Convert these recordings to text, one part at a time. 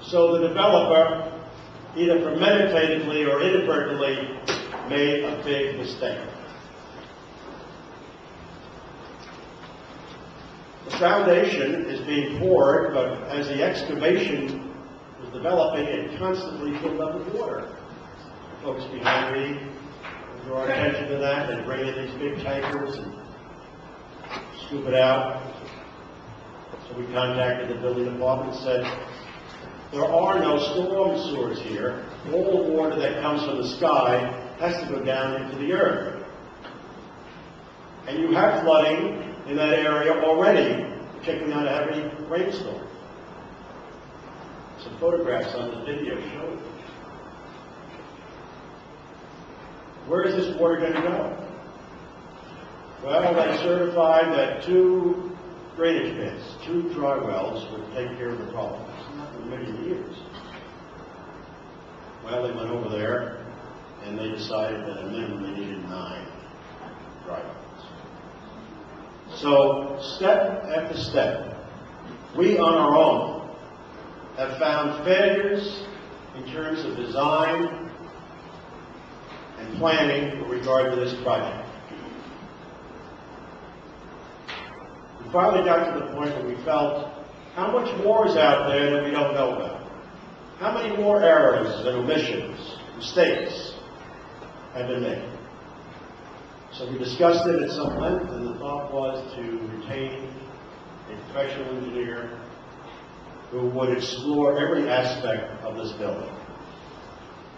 So the developer, either premeditatively or inadvertently, made a big mistake. The foundation is being poured, but as the excavation was developing, it constantly filled up with water. Folks behind me draw attention to that. They bring in these big tankers and scoop it out. So we contacted the building department and said, there are no storm sewers here. All the water that comes from the sky has to go down into the earth. And you have flooding in that area already, particularly on a heavy rainstorm. Some photographs on the video show it. Where is this water going to go? Well, they certified that 2 drainage pits, 2 dry wells would take care of the problem. It's not been many years. Well, they went over there and they decided that a minimum they needed 9 dry wells. So, step after step, we on our own have found failures in terms of design and planning with regard to this project. We finally got to the point where we felt, how much more is out there that we don't know about? How many more errors and omissions, mistakes have been made? So we discussed it at some length, and the thought was to retain a professional engineer who would explore every aspect of this building,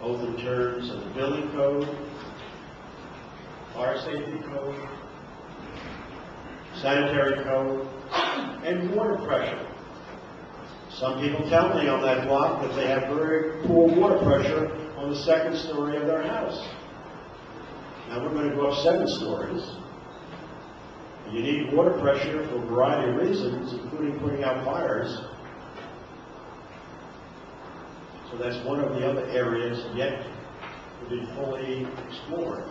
both in terms of the building code, fire safety code, sanitary code, and water pressure. Some people tell me on that block that they have very poor water pressure on the 2nd story of their house. Now we're going to go up 7 stories. You need water pressure for a variety of reasons, including putting out fires. So that's one of the other areas yet to be fully explored.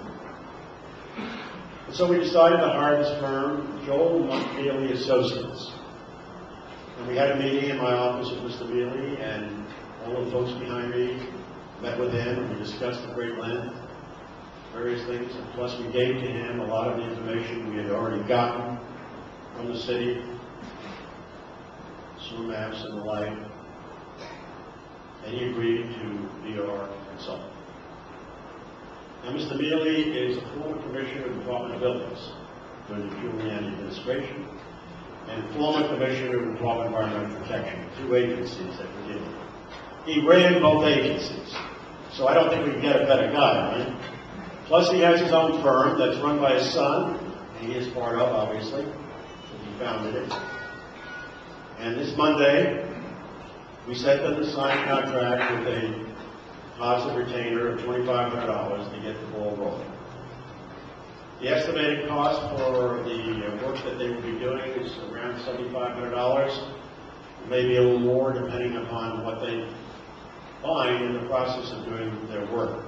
And so we decided to hire this firm, Joel Mealy Associates. And we had a meeting in my office with Mr. Mealy, and all the folks behind me met with him, and we discussed at great length various things. And plus, we gave to him a lot of the information we had already gotten from the city, sewer maps and the like. And he agreed to be our consultant. Now, Mr. Mealy is a former commissioner of the Department of Buildings during the Giuliani administration, and former commissioner of the Department of Environmental Protection, 2 agencies that we're dealing with. He ran both agencies, so I don't think we can get a better guy, right? Plus, he has his own firm that's run by his son, and he is part of, obviously, he founded it. And this Monday, we set them to sign a contract with a deposit retainer of $2,500 to get the ball rolling. The estimated cost for the work that they will be doing is around $7,500, maybe a little more depending upon what they find in the process of doing their work.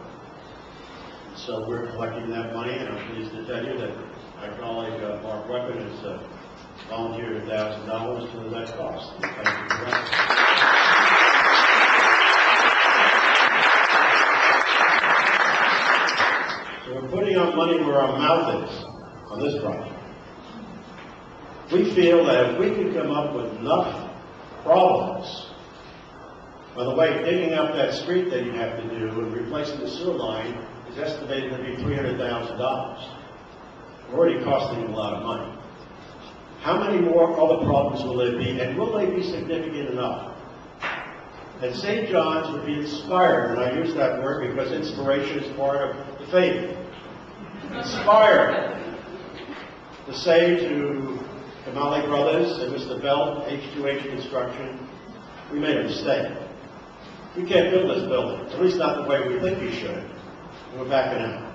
So we're collecting that money, and I'm pleased to tell you that my colleague Mark Weapon has volunteered $1,000 to that cost. Thank you for that. So we're putting our money where our mouth is on this project. We feel that if we can come up with enough problems, by the way, digging up that street that you have to do and replacing the sewer line is estimated to be $300,000. We're already costing them a lot of money. How many more other problems will there be, and will they be significant enough that St. John's would be inspired, and I use that word because inspiration is part of the faith, inspired to say to the Malley Brothers and Mr. Bell, H2H Construction, we made a mistake. We can't build this building, at least not the way we think we should, and we're backing out.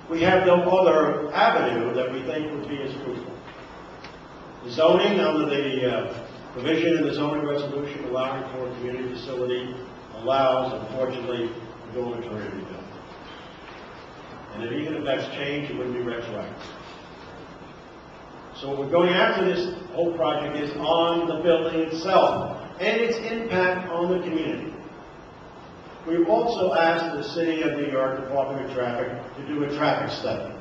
We have no other avenue that we think would be as fruitful. The zoning under the provision in the zoning resolution allowing for a community facility allows, unfortunately, a dormitory to be built. And even if that's changed, it wouldn't be retroactive. So what we're going after this whole project is on the building itself and its impact on the community. We've also asked the City of New York Department of Traffic to do a traffic study.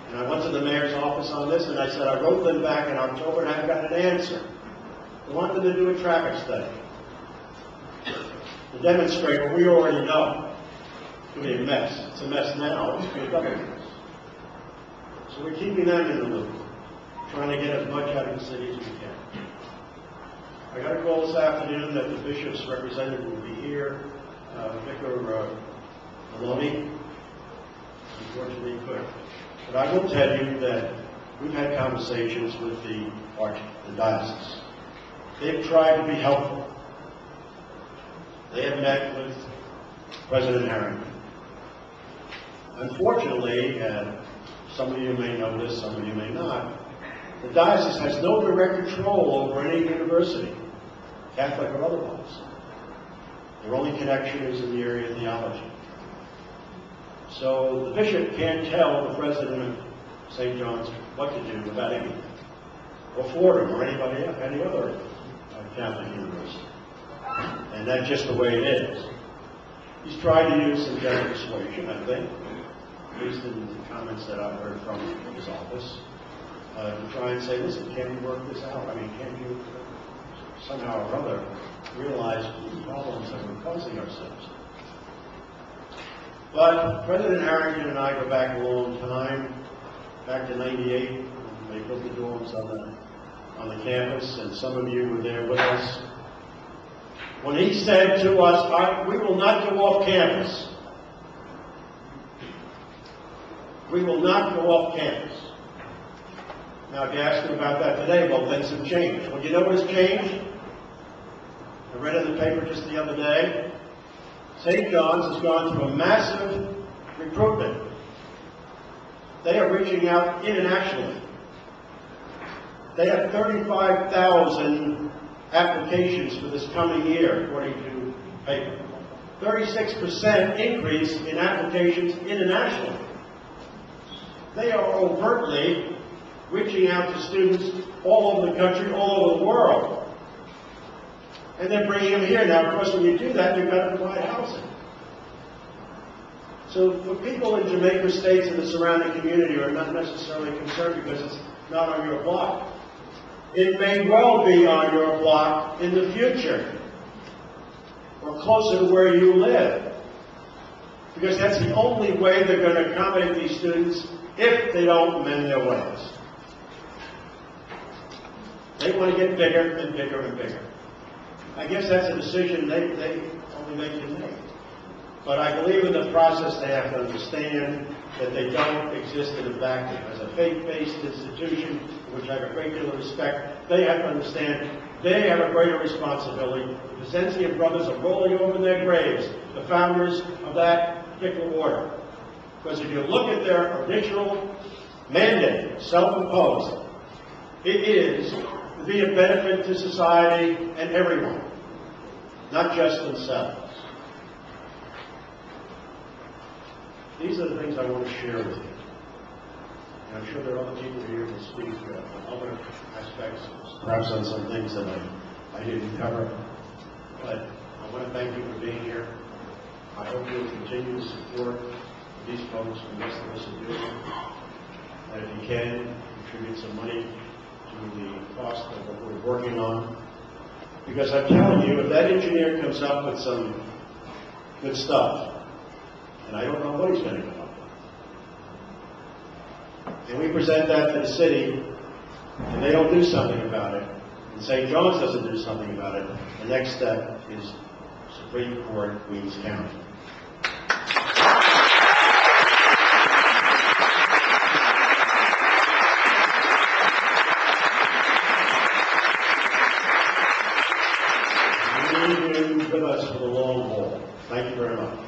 And I went to the mayor's office on this and I said, I wrote them back in October and I haven't got an answer. I wanted them to do a traffic study to demonstrate what we already know. It's going to be a mess. It's a mess now. It's going to be a double mess. So we're keeping them in the loop, trying to get as much out of the city as we can. I got a call this afternoon that the bishop's representative will be here, Vicar Maloney. Unfortunately, he couldn't. But I will tell you that we've had conversations with the diocese. They've tried to be helpful. They have met with President Harrington. Unfortunately, some of you may know this, some of you may not, the diocese has no direct control over any university, Catholic or otherwise. Their only connection is in the area of theology. So the bishop can't tell the president of St. John's what to do about anything, or Fordham, or anybody else, any other Catholic university. And that's just the way it is. He's tried to use some general persuasion, I think, at least in the comments that I've heard from his office, to try and say, listen, can we work this out? I mean, can you somehow or other realize the problems that we're causing ourselves? But President Harrington and I go back a long time, back to '98, when they built the dorms on the campus, and some of you were there with us. When he said to us, we will not go off campus. We will not go off campus. Now, if you ask him about that today, well, things have changed. Well, you know what has changed? I read in the paper just the other day, St. John's has gone through a massive recruitment. They are reaching out internationally. They have 35,000 applications for this coming year, according to the paper. 36% increase in applications internationally. They are overtly reaching out to students all over the country, all over the world. And they're bringing them here. Now, of course, when you do that, you've got to provide housing. So for people in Jamaica states and the surrounding community who are not necessarily concerned because it's not on your block, it may well be on your block in the future, or closer to where you live, because that's the only way they're going to accommodate these students if they don't mend their ways. They want to get bigger and bigger and bigger. I guess that's a decision they only they can make. But I believe in the process they have to understand that they don't exist in a vacuum. As a faith-based institution, which I have a great deal of respect, they have to understand they have a greater responsibility. The Vincentian brothers are rolling over their graves, the founders of that particular order. Because if you look at their original mandate, self-imposed, it is to be a benefit to society and everyone, not just themselves. These are the things I want to share with you. And I'm sure there are other people here who speak on other aspects, perhaps on some things that I didn't cover. But I want to thank you for being here. I hope you'll continue to support these folks and the rest of us are doing. And if you can, contribute some money to the cost of what we're working on. Because I'm telling you, if that engineer comes up with some good stuff, and I don't know what he's going to come up with, and we present that to the city, and they don't do something about it, and St. John's doesn't do something about it, the next step is Supreme Court, Queens County. We need you with us for the long haul. Thank you very much.